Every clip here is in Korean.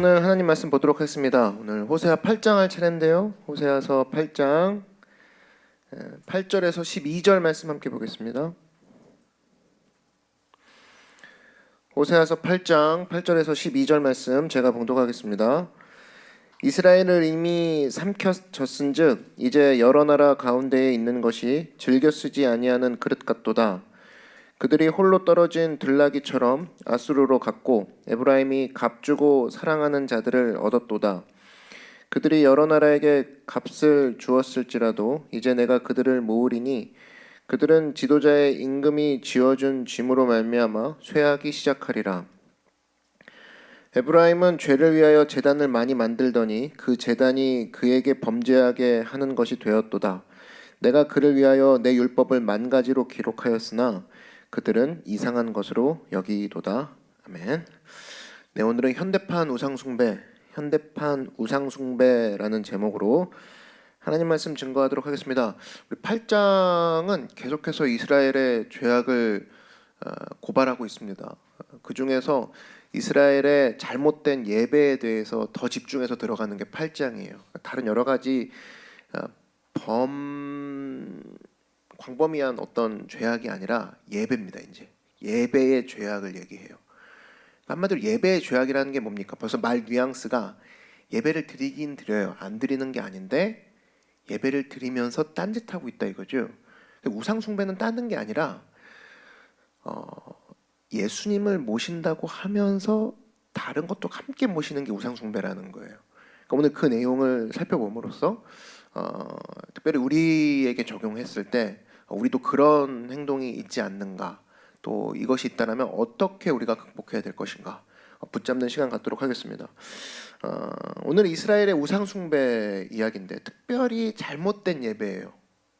오늘 하나님 말씀 보도록 하겠습니다. 오늘 호세아 8장 할 차례인데요. 호세아서 8장 8절에서 12절 말씀 함께 보겠습니다. 호세아서 8장 8절에서 12절 말씀 제가 봉독하겠습니다. 이스라엘을 이미 삼켰졌은즉 이제 여러 나라 가운데에 있는 것이 즐겨 쓰지 아니하는 그릇 같도다. 그들이 홀로 떨어진 들나귀처럼 아수르로 갔고 에브라임이 값주고 사랑하는 자들을 얻었도다. 그들이 여러 나라에게 값을 주었을지라도 이제 내가 그들을 모으리니 그들은 지도자의 임금이 지어준 짐으로 말미암아 쇠하기 시작하리라. 에브라임은 죄를 위하여 제단을 많이 만들더니 그 제단이 그에게 범죄하게 하는 것이 되었도다. 내가 그를 위하여 내 율법을 만 가지로 기록하였으나 그들은 이상한 것으로 여기도다. 아멘. 네, 오늘은 현대판 우상숭배라는 제목으로 하나님 말씀 증거하도록 하겠습니다. 우리 8장은 계속해서 이스라엘의 죄악을 고발하고 있습니다. 그 중에서 이스라엘의 잘못된 예배에 대해서 더 집중해서 들어가는 게 8장이에요. 다른 여러 가지 광범위한 어떤 죄악이 아니라 예배입니다. 이제 예배의 죄악을 얘기해요. 한마디로 예배의 죄악이라는 게 뭡니까? 벌써 말 뉘앙스가 예배를 드리긴 드려요. 안 드리는 게 아닌데 예배를 드리면서 딴짓하고 있다 이거죠. 우상 숭배는 따는 게 아니라 예수님을 모신다고 하면서 다른 것도 함께 모시는 게 우상 숭배라는 거예요. 그러니까 오늘 그 내용을 살펴봄으로써 특별히 우리에게 적용했을 때 우리도 그런 행동이 있지 않는가, 또 이것이 있다면 어떻게 우리가 극복해야 될 것인가 붙잡는 시간 갖도록 하겠습니다. 오늘 이스라엘의 우상 숭배 이야기인데 특별히 잘못된 예배예요.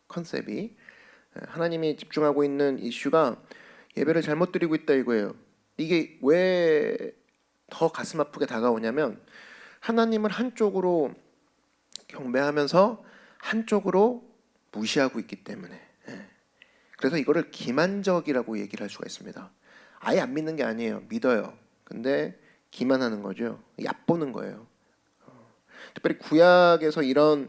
컨셉이 하나님이 집중하고 있는 이슈가 예배를 잘못 드리고 있다 이거예요. 이게 왜 더 가슴 아프게 다가오냐면 하나님을 한쪽으로 경배하면서 한쪽으로 무시하고 있기 때문에. 그래서 이거를 기만적이라고 얘기를 할 수가 있습니다. 아예 안 믿는 게 아니에요. 믿어요. 근데 기만하는 거죠. 얕보는 거예요. 특별히 구약에서 이런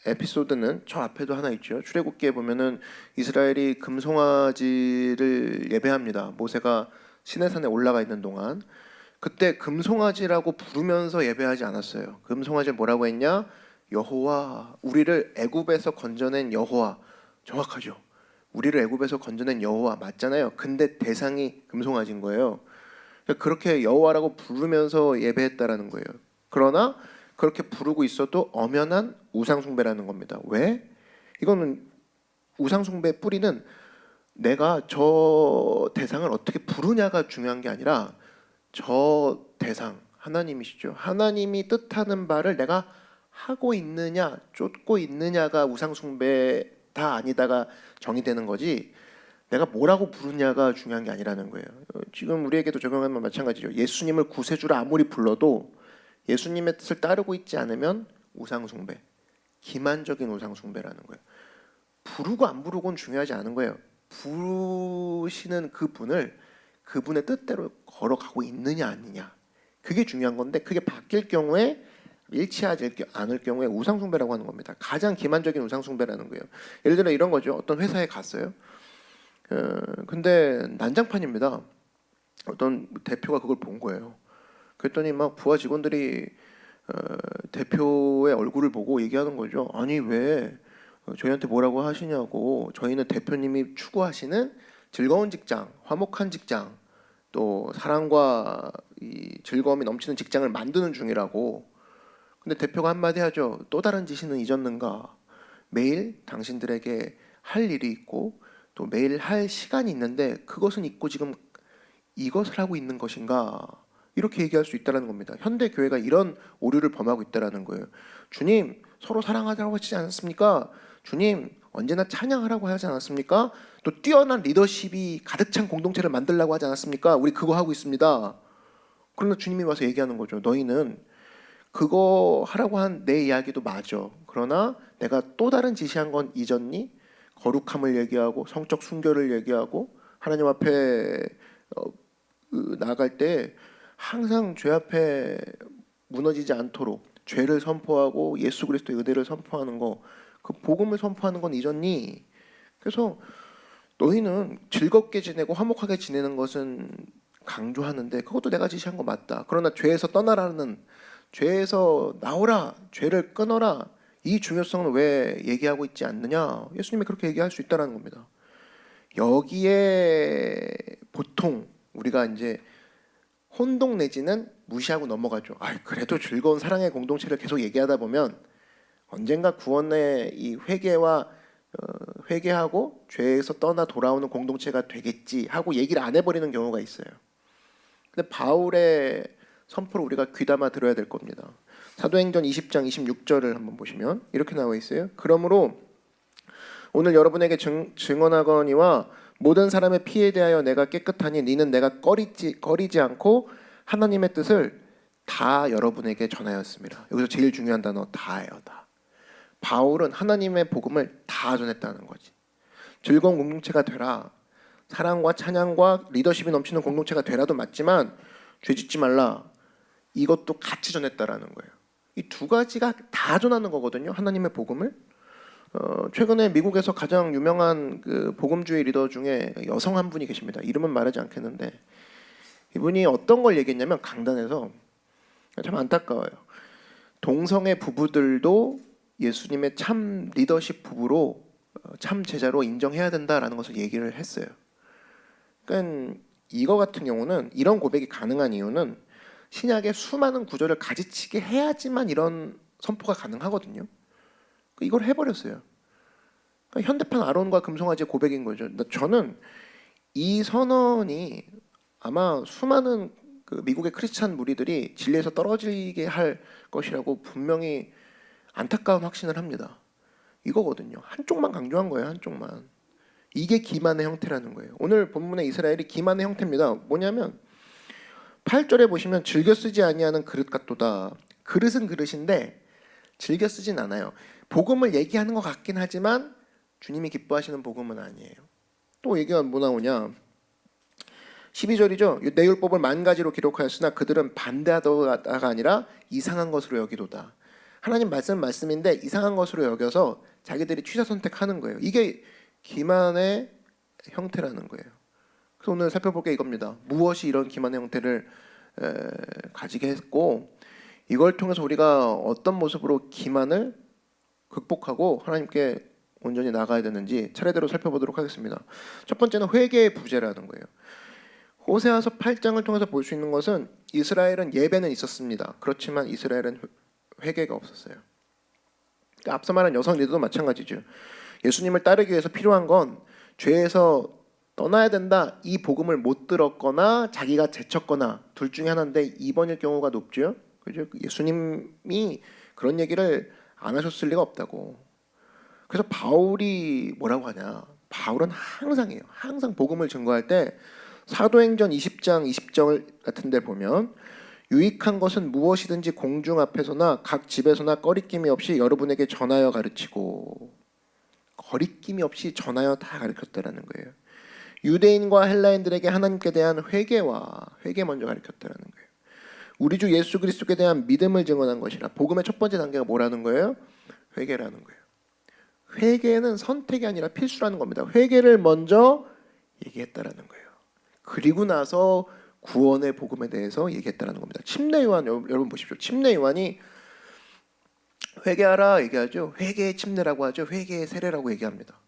에피소드는 저 앞에도 하나 있죠. 출애굽기에 보면은 이스라엘이 금송아지를 예배합니다. 모세가 시내산에 올라가 있는 동안 그때 금송아지라고 부르면서 예배하지 않았어요. 금송아지를 뭐라고 했냐? 여호와, 우리를 애굽에서 건져낸 여호와. 정확하죠. 우리를 애굽에서 건져낸 여호와 맞잖아요. 근데 대상이 금송아지인 거예요. 그렇게 여호와라고 부르면서 예배했다라는 거예요. 그러나 그렇게 부르고 있어도 엄연한 우상숭배라는 겁니다. 왜? 이거는 우상숭배의 뿌리는 내가 저 대상을 어떻게 부르냐가 중요한 게 아니라 저 대상, 하나님이시죠. 하나님이 뜻하는 바를 내가 하고 있느냐 쫓고 있느냐가 우상숭배다 아니다가 정의되는 거지, 내가 뭐라고 부르냐가 중요한 게 아니라는 거예요. 지금 우리에게도 적용하면 마찬가지죠. 예수님을 구세주라 아무리 불러도 예수님의 뜻을 따르고 있지 않으면 우상숭배, 기만적인 우상숭배라는 거예요. 부르고 안 부르고는 중요하지 않은 거예요. 부르시는 그분을 그분의 뜻대로 걸어가고 있느냐 아니냐, 그게 중요한 건데 그게 바뀔 경우에 일치하지 않을 경우에 우상숭배라고 하는 겁니다. 가장 기만적인 우상숭배라는 거예요. 예를 들어 이런 거죠. 어떤 회사에 갔어요. 근데 난장판입니다. 어떤 대표가 그걸 본 거예요. 그랬더니 막 부하 직원들이 대표의 얼굴을 보고 얘기하는 거죠. 아니 왜 저희한테 뭐라고 하시냐고. 저희는 대표님이 추구하시는 즐거운 직장, 화목한 직장, 또 사랑과 이 즐거움이 넘치는 직장을 만드는 중이라고. 근데 대표가 한마디 하죠. 또 다른 지시는 잊었는가? 매일 당신들에게 할 일이 있고 또 매일 할 시간이 있는데 그것은 잊고 지금 이것을 하고 있는 것인가? 이렇게 얘기할 수 있다는 겁니다. 현대 교회가 이런 오류를 범하고 있다는 거예요. 주님 서로 사랑하라고 하지 않았습니까? 주님 언제나 찬양하라고 하지 않았습니까? 또 뛰어난 리더십이 가득 찬 공동체를 만들라고 하지 않았습니까? 우리 그거 하고 있습니다. 그러나 주님이 와서 얘기하는 거죠. 너희는 그거 하라고 한 내 이야기도 맞아. 그러나 내가 또 다른 지시한 건 잊었니? 거룩함을 얘기하고 성적 순결을 얘기하고 하나님 앞에 나아갈 때 항상 죄 앞에 무너지지 않도록 죄를 선포하고 예수 그리스도의 의대를 선포하는 거, 그 복음을 선포하는 건 잊었니? 그래서 너희는 즐겁게 지내고 화목하게 지내는 것은 강조하는데 그것도 내가 지시한 거 맞다. 그러나 죄에서 떠나라는, 죄에서 나오라, 죄를 끊어라, 이 중요성은 왜 얘기하고 있지 않느냐? 예수님이 그렇게 얘기할 수 있다는 겁니다. 여기에 보통 우리가 이제 혼동 내지는 무시하고 넘어가죠. 그래도 즐거운 사랑의 공동체를 계속 얘기하다 보면 언젠가 구원의 이 회개하고 죄에서 떠나 돌아오는 공동체가 되겠지 하고 얘기를 안 해버리는 경우가 있어요. 근데 바울의 선포를 우리가 귀담아 들어야 될 겁니다. 사도행전 20장 26절을 한번 보시면 이렇게 나와 있어요. 그러므로 오늘 여러분에게 증언하거니와 모든 사람의 피에 대하여 내가 깨끗하니 니는 내가 꺼리지 않고 하나님의 뜻을 다 여러분에게 전하였습니다. 여기서 제일 중요한 단어 다예요. 다. 바울은 하나님의 복음을 다 전했다는 거지. 즐거운 공동체가 되라, 사랑과 찬양과 리더십이 넘치는 공동체가 되라도 맞지만 죄짓지 말라, 이것도 같이 전했다라는 거예요. 이 두 가지가 다 전하는 거거든요. 하나님의 복음을. 최근에 미국에서 가장 유명한 그 복음주의 리더 중에 여성 한 분이 계십니다. 이름은 말하지 않겠는데 이분이 어떤 걸 얘기했냐면 강단에서 참 안타까워요. 동성애 부부들도 예수님의 참 리더십 부부로 참 제자로 인정해야 된다라는 것을 얘기를 했어요. 그러니까 이거 같은 경우는 이런 고백이 가능한 이유는 신약의 수많은 구절을 가지치게 해야지만 이런 선포가 가능하거든요. 이걸 해버렸어요. 그러니까 현대판 아론과 금송아지의 고백인 거죠. 저는 이 선언이 아마 수많은 그 미국의 크리스찬 무리들이 진리에서 떨어지게 할 것이라고 분명히 안타까운 확신을 합니다. 이거거든요. 한쪽만 강조한 거예요. 한쪽만. 이게 기만의 형태라는 거예요. 오늘 본문의 이스라엘이 기만의 형태입니다. 뭐냐면 8절에 보시면 즐겨 쓰지 아니하는 그릇 같도다. 그릇은 그릇인데 즐겨 쓰진 않아요. 복음을 얘기하는 것 같긴 하지만 주님이 기뻐하시는 복음은 아니에요. 또 얘기가 뭐 나오냐? 12절이죠. 내 율법을 만 가지로 기록하였으나 그들은 반대하다가 아니라 이상한 것으로 여기도다. 하나님 말씀인데 이상한 것으로 여겨서 자기들이 취사 선택하는 거예요. 이게 기만의 형태라는 거예요. 그래서 오늘 살펴볼 게 이겁니다. 무엇이 이런 기만의 형태를 가지게 했고 이걸 통해서 우리가 어떤 모습으로 기만을 극복하고 하나님께 온전히 나가야 되는지 차례대로 살펴보도록 하겠습니다. 첫 번째는 회개의 부재라는 거예요. 호세아서 8장을 통해서 볼 수 있는 것은 이스라엘은 예배는 있었습니다. 그렇지만 이스라엘은 회개가 없었어요. 그러니까 앞서 말한 여성 리더도 마찬가지죠. 예수님을 따르기 위해서 필요한 건 죄에서 떠나야 된다, 이 복음을 못 들었거나 자기가 제쳤거나 둘 중에 하나인데 2번일 경우가 높죠. 그죠? 예수님이 그런 얘기를 안 하셨을 리가 없다고. 그래서 바울이 뭐라고 하냐? 바울은 항상이에요. 항상 복음을 증거할 때 사도행전 20장 20절 같은 데 보면 유익한 것은 무엇이든지 공중 앞에서나 각 집에서나 꺼리낌이 없이 여러분에게 전하여 가르치고, 거리낌이 없이 전하여 다 가르쳤다라는 거예요. 유대인과 헬라인들에게 하나님께 대한 회개 먼저 가르쳤다라는 거예요. 우리 주 예수 그리스도께 대한 믿음을 증언한 것이라. 복음의 첫 번째 단계가 뭐라는 거예요? 회개라는 거예요. 회개는 선택이 아니라 필수라는 겁니다. 회개를 먼저 얘기했다라는 거예요. 그리고 나서 구원의 복음에 대해서 얘기했다라는 겁니다. 침례 요한 여러분 보십시오. 침례 요한이 회개하라 얘기하죠. 회개의 침례라고 하죠. 회개의 세례라고 얘기합니다.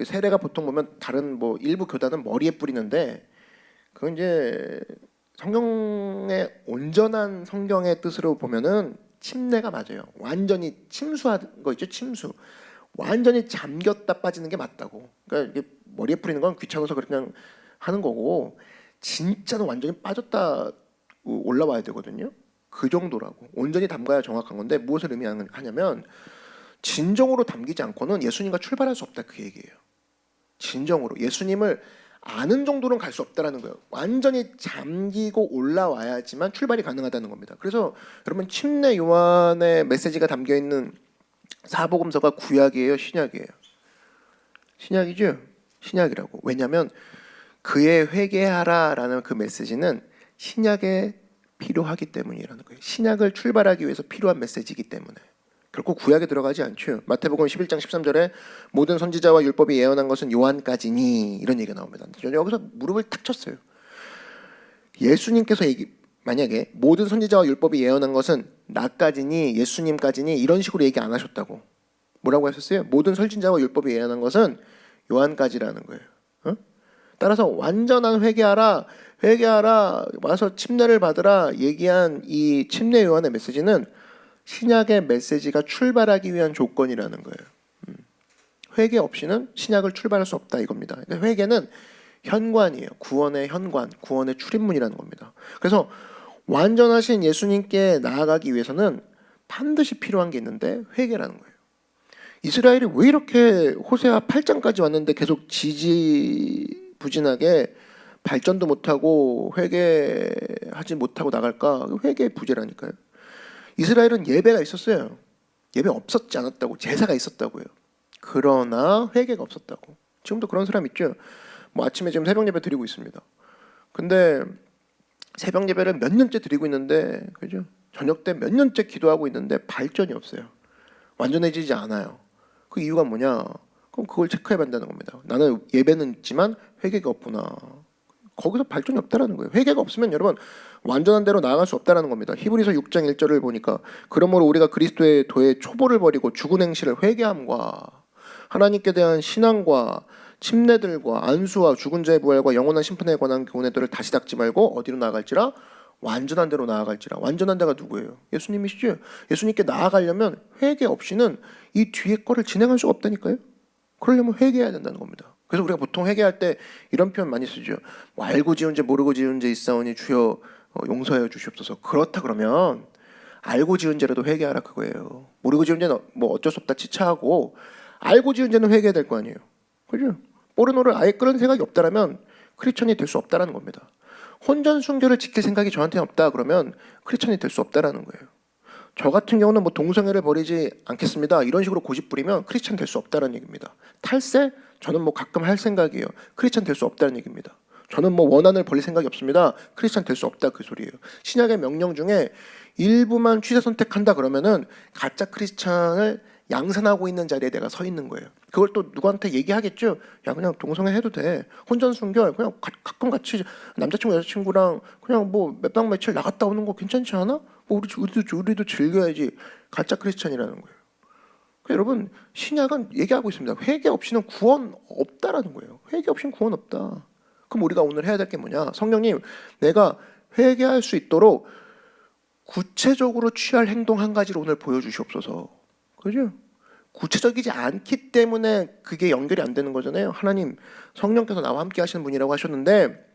세례가 보통 보면 다른 일부 교단은 머리에 뿌리는데 그건 이제 성경의 온전한 성경의 뜻으로 보면은 침례가 맞아요. 완전히 침수한 거 있죠. 침수. 완전히 잠겼다 빠지는 게 맞다고. 그러니까 이게 머리에 뿌리는 건 귀찮아서 그냥 하는 거고 진짜는 완전히 빠졌다 올라와야 되거든요. 그 정도라고. 온전히 담가야 정확한 건데 무엇을 의미하냐면 진정으로 담기지 않고는 예수님과 출발할 수 없다 그 얘기예요. 진정으로 예수님을 아는 정도는 갈 수 없다라는 거예요. 완전히 잠기고 올라와야지만 출발이 가능하다는 겁니다. 그래서 여러분 침례 요한의 메시지가 담겨 있는 사복음서가 구약이에요, 신약이에요? 신약이죠? 신약이라고. 왜냐하면 그의 회개하라라는 그 메시지는 신약의 필요하기 때문이라는 거예요. 신약을 출발하기 위해서 필요한 메시지이기 때문에. 결코 구약에 들어가지 않죠. 마태복음 11장 13절에 모든 선지자와 율법이 예언한 것은 요한까지니 이런 얘기가 나옵니다. 여기서 무릎을 탁 쳤어요. 예수님께서 만약에 모든 선지자와 율법이 예언한 것은 나까지니 예수님까지니 이런 식으로 얘기 안 하셨다고. 뭐라고 하셨어요? 모든 선지자와 율법이 예언한 것은 요한까지라는 거예요. 따라서 완전한 회개하라 와서 침례를 받으라 얘기한 이 침례 요한의 메시지는 신약의 메시지가 출발하기 위한 조건이라는 거예요. 회개 없이는 신약을 출발할 수 없다 이겁니다. 그러니까 회개는 현관이에요. 구원의 현관, 구원의 출입문이라는 겁니다. 그래서 완전하신 예수님께 나아가기 위해서는 반드시 필요한 게 있는데 회개라는 거예요. 이스라엘이 왜 이렇게 호세아 8장까지 왔는데 계속 지지부진하게 발전도 못하고 회개하지 못하고 나갈까? 회개의 부재라니까요. 이스라엘은 예배가 있었어요. 예배 없었지 않았다고. 제사가 있었다고요. 그러나 회개가 없었다고. 지금도 그런 사람 있죠. 뭐 아침에 지금 새벽 예배 드리고 있습니다. 근데 새벽 예배를 몇 년째 드리고 있는데, 그죠? 저녁 때 몇 년째 기도하고 있는데 발전이 없어요. 완전해지지 않아요. 그 이유가 뭐냐? 그럼 그걸 체크해 본다는 겁니다. 나는 예배는 있지만 회개가 없구나. 거기서 발전이 없다라는 거예요. 회개가 없으면 여러분 완전한 대로 나아갈 수 없다라는 겁니다. 히브리서 6장 1절을 보니까 그러므로 우리가 그리스도의 도에 초보를 버리고 죽은 행실을 회개함과 하나님께 대한 신앙과 침례들과 안수와 죽은 자의 부활과 영원한 심판에 관한 교훈들을 다시 닦지 말고 어디로 나아갈지라? 완전한 대로 나아갈지라. 완전한 데가 누구예요? 예수님이시죠. 예수님께 나아가려면 회개 없이는 이 뒤에 거를 진행할 수가 없다니까요. 그러려면 회개해야 된다는 겁니다. 그래서 우리가 보통 회개할 때 이런 표현 많이 쓰죠. 뭐 알고 지은 죄 모르고 지은 죄 있사오니 주여 용서하여 주시옵소서. 그렇다 그러면 알고 지은 죄라도 회개하라 그거예요. 모르고 지은 죄는 뭐 어쩔 수 없다 치차하고 알고 지은 죄는 회개해야 될 거 아니에요. 그죠? 포르노를 아예 끊은 생각이 없다라면 크리스천이 될 수 없다라는 겁니다. 혼전 순결을 지킬 생각이 저한테는 없다 그러면 크리스천이 될 수 없다라는 거예요. 저 같은 경우는 뭐 동성애를 버리지 않겠습니다. 이런 식으로 고집 부리면 크리스천 될 수 없다는 얘기입니다. 탈세? 저는 뭐 가끔 할 생각이에요. 크리스천 될 수 없다는 얘기입니다. 저는 뭐 원한을 버릴 생각이 없습니다. 크리스천 될 수 없다 그 소리예요. 신약의 명령 중에 일부만 취사 선택한다 그러면은 가짜 크리스천을 양산하고 있는 자리에 내가 서 있는 거예요. 그걸 또 누구한테 얘기하겠죠. 야 그냥 동성애 해도 돼. 혼전 순결 그냥 가끔 같이 남자친구 여자친구랑 그냥 뭐 몇 박 며칠 나갔다 오는 거 괜찮지 않아? 뭐 우리도 즐겨야지. 가짜 크리스천이라는 거예요. 그러니까 여러분 신약은 얘기하고 있습니다. 회개 없이는 구원 없다라는 거예요. 회개 없이는 구원 없다. 그럼 우리가 오늘 해야 될 게 뭐냐? 성령님 내가 회개할 수 있도록 구체적으로 취할 행동 한 가지를 오늘 보여주시옵소서. 그죠? 구체적이지 않기 때문에 그게 연결이 안 되는 거잖아요. 하나님 성령께서 나와 함께 하시는 분이라고 하셨는데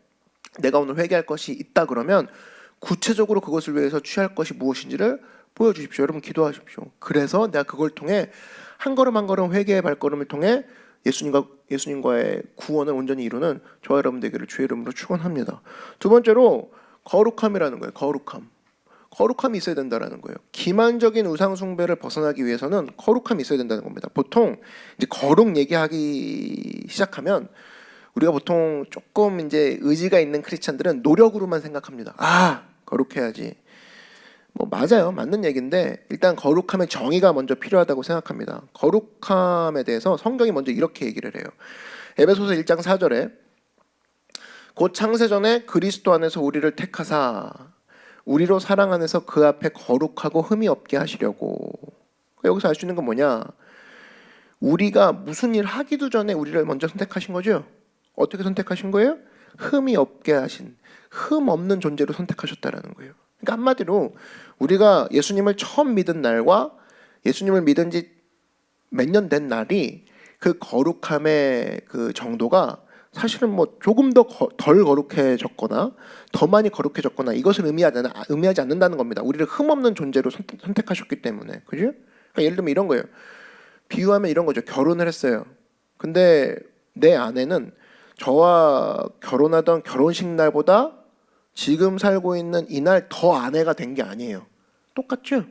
내가 오늘 회개할 것이 있다 그러면 구체적으로 그것을 위해서 취할 것이 무엇인지를 보여주십시오. 여러분 기도하십시오. 그래서 내가 그걸 통해 한 걸음 한 걸음 회개의 발걸음을 통해 예수님과의 구원을 온전히 이루는 저와 여러분 되기를 주의 이름으로 축원합니다. 두 번째로 거룩함이라는 거예요. 거룩함이 있어야 된다는 거예요. 기만적인 우상 숭배를 벗어나기 위해서는 거룩함이 있어야 된다는 겁니다. 보통 이제 거룩 얘기하기 시작하면 우리가 보통 조금 이제 의지가 있는 크리스찬들은 노력으로만 생각합니다. 거룩해야지. 뭐 맞아요. 맞는 얘기인데 일단 거룩함의 정의가 먼저 필요하다고 생각합니다. 거룩함에 대해서 성경이 먼저 이렇게 얘기를 해요. 에베소서 1장 4절에 곧 창세전에 그리스도 안에서 우리를 택하사 우리로 사랑 안에서 그 앞에 거룩하고 흠이 없게 하시려고. 여기서 알 수 있는 건 뭐냐? 우리가 무슨 일 하기도 전에 우리를 먼저 선택하신 거죠. 어떻게 선택하신 거예요? 흠이 없게 하신, 흠 없는 존재로 선택하셨다라는 거예요. 그러니까 한마디로 우리가 예수님을 처음 믿은 날과 예수님을 믿은 지 몇 년 된 날이 그 거룩함의 그 정도가 사실은 뭐 조금 더 덜 거룩해졌거나 더 많이 거룩해졌거나 이것을 의미하지 않는다는 겁니다. 우리를 흠없는 존재로 선택하셨기 때문에. 그죠? 그러니까 예를 들면 이런 거예요. 비유하면 이런 거죠. 결혼을 했어요. 근데 내 아내는 저와 결혼하던 결혼식 날보다 지금 살고 있는 이날 더 아내가 된 게 아니에요. 똑같죠?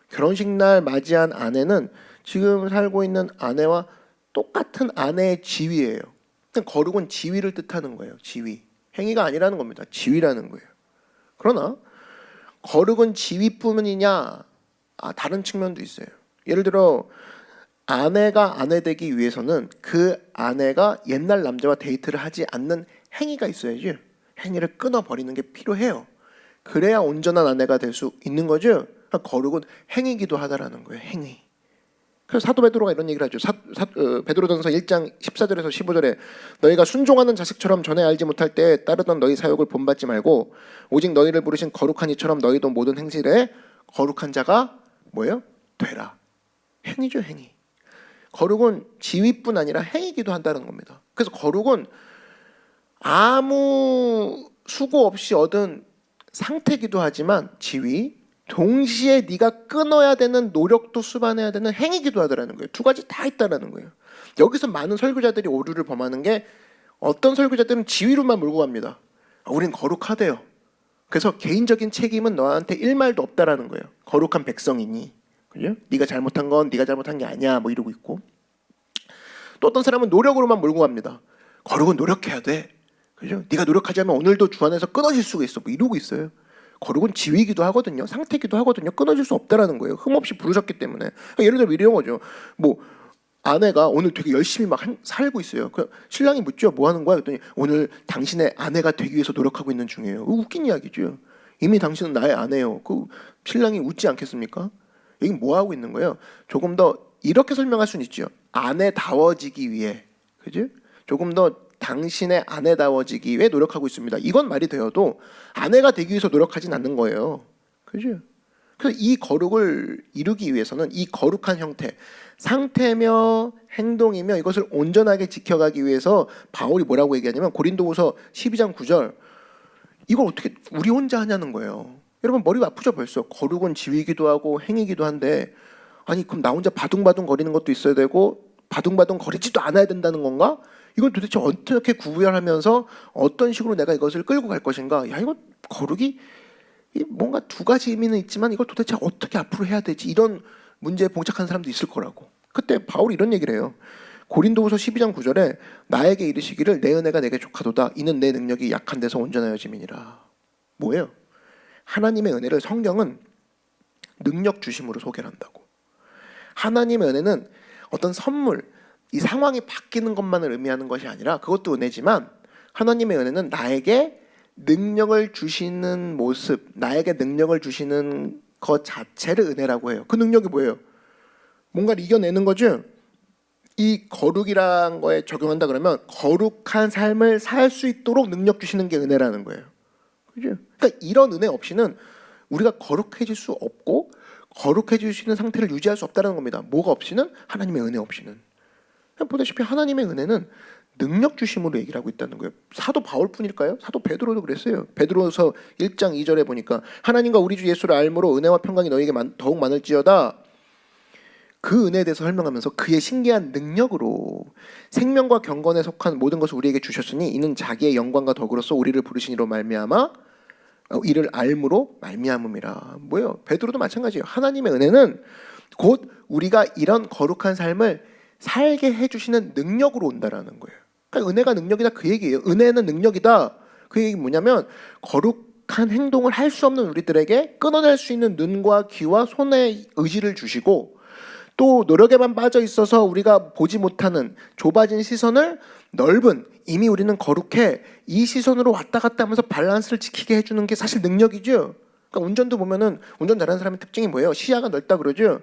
결혼식 날 맞이한 아내는 지금 살고 있는 아내와 똑같은 아내의 지위예요. 거룩은 지위를 뜻하는 거예요. 지위. 행위가 아니라는 겁니다. 지위라는 거예요. 그러나 거룩은 지위뿐이냐? 다른 측면도 있어요. 예를 들어 아내가 아내 되기 위해서는 그 아내가 옛날 남자와 데이트를 하지 않는 행위가 있어야지. 행위를 끊어버리는 게 필요해요. 그래야 온전한 아내가 될 수 있는 거죠. 그러니까 거룩은 행위기도 하다라는 거예요. 행위. 그래서 사도 베드로가 이런 얘기를 하죠. 베드로전서 1장 14절에서 15절에 너희가 순종하는 자식처럼 전에 알지 못할 때 따르던 너희 사욕을 본받지 말고 오직 너희를 부르신 거룩한 이처럼 너희도 모든 행실에 거룩한 자가 뭐예요? 되라. 행위죠, 행위. 거룩은 지위뿐 아니라 행위기도 한다는 겁니다. 그래서 거룩은 아무 수고 없이 얻은 상태기도 하지만 지위, 동시에 네가 끊어야 되는 노력도 수반해야 되는 행위기도 하더라는 거예요. 두 가지 다 있다라는 거예요. 여기서 많은 설교자들이 오류를 범하는 게 어떤 설교자들은 지위로만 몰고 갑니다. 우린 거룩하대요. 그래서 개인적인 책임은 너한테 일말도 없다라는 거예요. 거룩한 백성이니. 그죠? 네가 잘못한 건 네가 잘못한 게 아니야 뭐 이러고 있고. 또 어떤 사람은 노력으로만 몰고 갑니다. 거룩은 노력해야 돼. 그죠? 네가 노력하지 않으면 오늘도 주 안에서 끊어질 수가 있어. 뭐 이러고 있어요. 거룩은 지위이기도 하거든요. 상태이기도 하거든요. 끊어질 수 없다라는 거예요. 흠없이 부르셨기 때문에. 예를 들어 이런 거죠. 뭐 아내가 오늘 되게 열심히 막 살고 있어요. 신랑이 묻죠. 뭐 하는 거야? 그랬더니 오늘 당신의 아내가 되기 위해서 노력하고 있는 중이에요. 웃긴 이야기죠. 이미 당신은 나의 아내예요. 그 신랑이 웃지 않겠습니까? 이게 뭐 하고 있는 거예요? 조금 더 이렇게 설명할 수는 있죠. 아내다워지기 위해, 그죠? 조금 더 당신의 아내다워지기 위해 노력하고 있습니다. 이건 말이 되어도 아내가 되기 위해서 노력하진 않는 거예요. 그죠? 그래서 이 거룩을 이루기 위해서는 이 거룩한 형태, 상태며 행동이며 이것을 온전하게 지켜가기 위해서 바울이 뭐라고 얘기하냐면 고린도후서 12장 9절 이걸 어떻게 우리 혼자 하냐는 거예요. 여러분 머리가 아프죠 벌써. 거룩은 지위이기도 하고 행위이기도 한데 아니 그럼 나 혼자 바둥바둥 거리는 것도 있어야 되고 바둥바둥 거리지도 않아야 된다는 건가? 이걸 도대체 어떻게 구별하면서 어떤 식으로 내가 이것을 끌고 갈 것인가? 야 이거 거룩이 뭔가 두 가지 의미는 있지만 이걸 도대체 어떻게 앞으로 해야 되지? 이런 문제에 봉착한 사람도 있을 거라고. 그때 바울이 이런 얘기를 해요. 고린도후서 12장 9절에 나에게 이르시기를 내 은혜가 내게 족하도다. 이는 내 능력이 약한 데서 온전하여짐이니라. 뭐예요? 하나님의 은혜를 성경은 능력 주심으로 소개를 한다고. 하나님의 은혜는 어떤 선물, 이 상황이 바뀌는 것만을 의미하는 것이 아니라 그것도 은혜지만 하나님의 은혜는 나에게 능력을 주시는 모습, 나에게 능력을 주시는 것 자체를 은혜라고 해요. 그 능력이 뭐예요? 뭔가를 이겨내는 거죠. 이 거룩이라는 거에 적용한다 그러면 거룩한 삶을 살 수 있도록 능력 주시는 게 은혜라는 거예요. 그죠? 그러니까 이런 은혜 없이는 우리가 거룩해질 수 없고 거룩해질 수 있는 상태를 유지할 수 없다는 겁니다. 뭐가 없이는? 하나님의 은혜 없이는. 보다시피 하나님의 은혜는 능력 주심으로 얘기를 하고 있다는 거예요. 사도 바울뿐일까요? 사도 베드로도 그랬어요. 베드로서 1장 2절에 보니까 하나님과 우리 주 예수를 알므로 은혜와 평강이 너에게 더욱 많을지어다. 그 은혜에 대해서 설명하면서 그의 신기한 능력으로 생명과 경건에 속한 모든 것을 우리에게 주셨으니 이는 자기의 영광과 덕으로서 우리를 부르신 이로 말미암아 이를 알므로 말미암음이라. 뭐예요? 베드로도 마찬가지예요. 하나님의 은혜는 곧 우리가 이런 거룩한 삶을 살게 해주시는 능력으로 온다라는 거예요. 그러니까 은혜가 능력이다 그 얘기예요. 은혜는 능력이다. 그 얘기 뭐냐면 거룩한 행동을 할 수 없는 우리들에게 끊어낼 수 있는 눈과 귀와 손의 의지를 주시고 또 노력에만 빠져 있어서 우리가 보지 못하는 좁아진 시선을 넓은 이미 우리는 거룩해 이 시선으로 왔다 갔다 하면서 밸런스를 지키게 해주는 게 사실 능력이죠. 그러니까 운전도 보면은 운전 잘하는 사람의 특징이 뭐예요? 시야가 넓다 그러죠.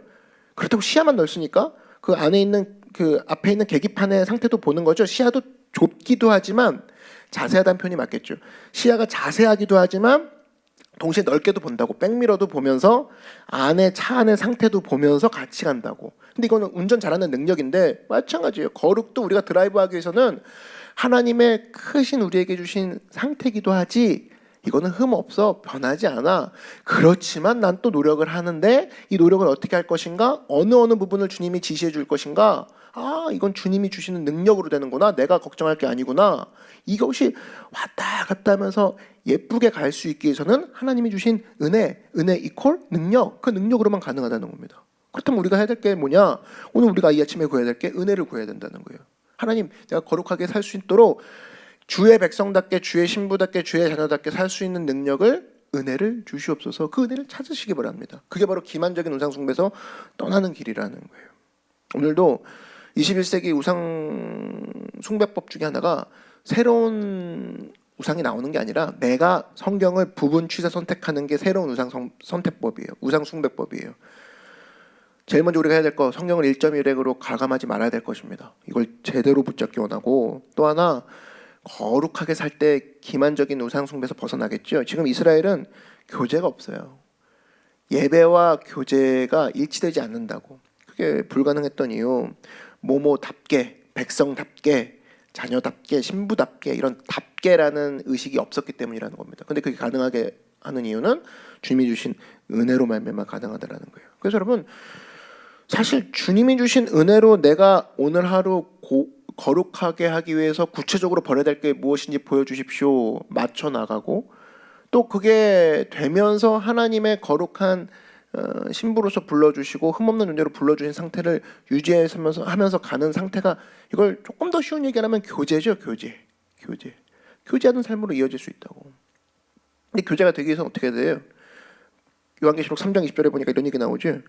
그렇다고 시야만 넓으니까 그 안에 있는 그 앞에 있는 계기판의 상태도 보는 거죠. 시야도 좁기도 하지만 자세하다는 표현이 맞겠죠. 시야가 자세하기도 하지만 동시에 넓게도 본다고. 백미러도 보면서 안에 차 안의 상태도 보면서 같이 간다고. 근데 이거는 운전 잘하는 능력인데 마찬가지예요. 거룩도 우리가 드라이브하기 위해서는 하나님의 크신 우리에게 주신 상태이기도 하지 이거는 흠없어 변하지 않아. 그렇지만 난 또 노력을 하는데 이 노력을 어떻게 할 것인가? 어느 부분을 주님이 지시해 줄 것인가? 이건 주님이 주시는 능력으로 되는구나. 내가 걱정할 게 아니구나. 이것이 왔다 갔다 하면서 예쁘게 갈 수 있기 위해서는 하나님이 주신 은혜 이퀄 능력, 그 능력으로만 가능하다는 겁니다. 그렇다면 우리가 해야 될 게 뭐냐? 오늘 우리가 이 아침에 구해야 될 게 은혜를 구해야 된다는 거예요. 하나님, 내가 거룩하게 살 수 있도록 주의 백성답게, 주의 신부답게, 주의 자녀답게 살 수 있는 능력을 은혜를 주시옵소서. 그 은혜를 찾으시기 바랍니다. 그게 바로 기만적인 우상 숭배에서 떠나는 길이라는 거예요. 오늘도 21세기 우상 숭배법 중에 하나가 새로운 우상이 나오는 게 아니라 내가 성경을 부분 취사 선택하는 게 새로운 우상 선택법이에요. 우상 숭배법이에요. 제일 먼저 우리가 해야 될 거, 성경을 1.1획으로 가감하지 말아야 될 것입니다. 이걸 제대로 붙잡기 원하고, 또 하나 거룩하게 살 때 기만적인 우상 숭배에서 벗어나겠죠. 지금 이스라엘은 교제가 없어요. 예배와 교제가 일치되지 않는다고. 그게 불가능했던 이유, 모모답게, 백성답게, 자녀답게, 신부답게, 이런 답게라는 의식이 없었기 때문이라는 겁니다. 근데 그게 가능하게 하는 이유는 주님이 주신 은혜로 말미암아 가능하다라는 거예요. 그래서 여러분, 사실 주님이 주신 은혜로 내가 오늘 하루 거룩하게 하기 위해서 구체적으로 벌여야 될 게 무엇인지 보여주십시오. 맞춰 나가고, 또 그게 되면서 하나님의 거룩한 신부로서 불러주시고 흠없는 존재로 불러주신 상태를 유지하면서 가는 상태가, 이걸 조금 더 쉬운 얘기하면 교제죠. 교제하는 삶으로 이어질 수 있다고. 근데 교제가 되기 위해서 어떻게 해야 돼요? 요한계시록 3장 20절에 보니까 이런 얘기 나오죠.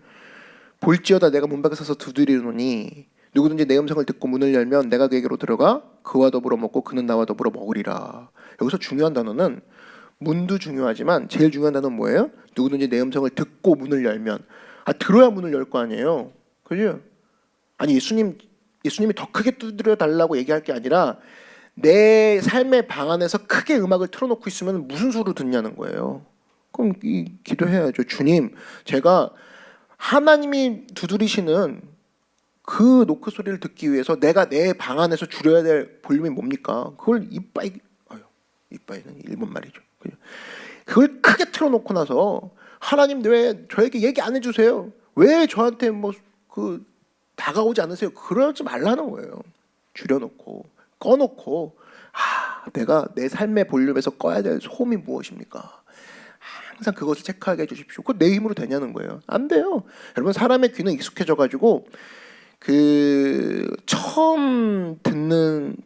볼지어다 내가 문 밖에 서서 두드리노니 누구든지 내 음성을 듣고 문을 열면 내가 그에게로 들어가 그와 더불어 먹고 그는 나와 더불어 먹으리라. 여기서 중요한 단어는, 문도 중요하지만 제일 중요한 단어는 뭐예요? 누구든지 내 음성을 듣고 문을 열면. 들어야 문을 열 거 아니에요. 그죠? 아니 예수님이 더 크게 두드려 달라고 얘기할 게 아니라 내 삶의 방 안에서 크게 음악을 틀어놓고 있으면 무슨 소리를 듣냐는 거예요. 그럼 기도해야죠. 주님, 제가 하나님이 두드리시는 그 노크 소리를 듣기 위해서 내가 내 방 안에서 줄여야 될 볼륨이 뭡니까? 그걸 이빠이는 일본 말이죠. 그걸 크게 틀어놓고 나서 하나님 왜 저에게 얘기 안 해주세요? 왜 저한테 다가오지 않으세요? 그러지 말라는 거예요. 줄여놓고 꺼놓고 내가 내 삶의 볼륨에서 꺼야 될 소음이 무엇입니까? 항상 그것을 체크하게 해주십시오. 그거 내 힘으로 되냐는 거예요. 안 돼요. 여러분, 사람의 귀는 익숙해져가지고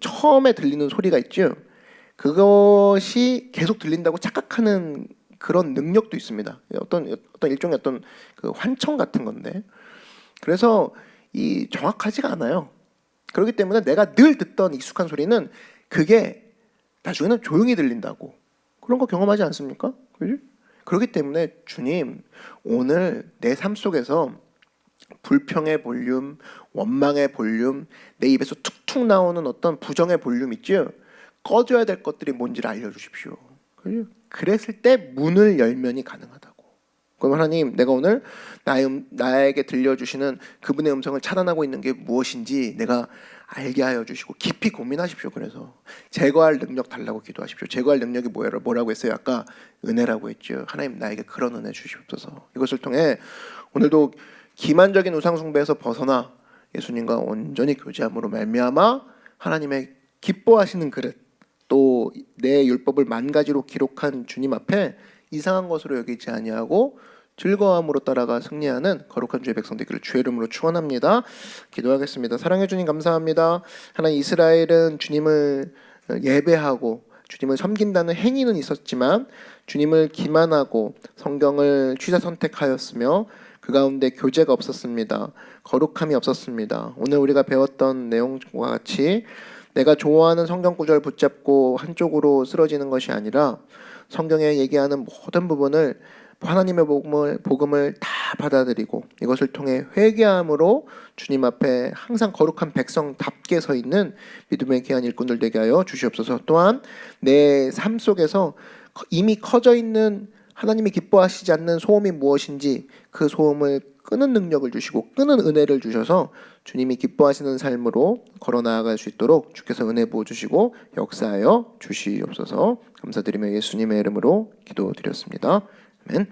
처음에 들리는 소리가 있죠. 그것이 계속 들린다고 착각하는 그런 능력도 있습니다. 어떤 일종의 그 환청 같은 건데, 그래서 정확하지가 않아요. 그렇기 때문에 내가 늘 듣던 익숙한 소리는 그게 나중에는 조용히 들린다고. 그런 거 경험하지 않습니까? 그죠? 그렇기 때문에 주님, 오늘 내 삶 속에서 불평의 볼륨, 원망의 볼륨, 내 입에서 툭툭 나오는 어떤 부정의 볼륨 있죠? 꺼져야 될 것들이 뭔지를 알려주십시오. 그죠? 그랬을 때 문을 열면이 가능하다고. 그럼 하나님, 내가 오늘 나에게 들려주시는 그분의 음성을 차단하고 있는 게 무엇인지 내가 알게 하여 주시고 깊이 고민하십시오. 그래서 제거할 능력 달라고 기도하십시오. 제거할 능력이 뭐라고 했어요? 아까 은혜라고 했죠. 하나님, 나에게 그런 은혜 주시옵소서. 이것을 통해 오늘도 기만적인 우상 숭배에서 벗어나 예수님과 온전히 교제함으로 말미암아 하나님의 기뻐하시는 그릇, 또 내 율법을 만 가지로 기록한 주님 앞에 이상한 것으로 여기지 아니하고 즐거움으로 따라가 승리하는 거룩한 주의 백성 되기를 주의 이름으로 축원합니다. 기도하겠습니다. 사랑해 주님 감사합니다. 하나님, 이스라엘은 주님을 예배하고 주님을 섬긴다는 행위는 있었지만 주님을 기만하고 성경을 취사 선택하였으며 그 가운데 교제가 없었습니다. 거룩함이 없었습니다. 오늘 우리가 배웠던 내용과 같이 내가 좋아하는 성경 구절 붙잡고 한쪽으로 쓰러지는 것이 아니라 성경에 얘기하는 모든 부분을 하나님의 복음을 다 받아들이고 이것을 통해 회개함으로 주님 앞에 항상 거룩한 백성답게 서 있는 믿음의 귀한 일꾼들 되게 하여 주시옵소서. 또한 내 삶 속에서 이미 커져 있는 하나님이 기뻐하시지 않는 소음이 무엇인지 그 소음을 끄는 능력을 주시고 끄는 은혜를 주셔서 주님이 기뻐하시는 삶으로 걸어 나아갈 수 있도록 주께서 은혜 부어주시고 역사하여 주시옵소서. 감사드리며 예수님의 이름으로 기도드렸습니다. 아멘.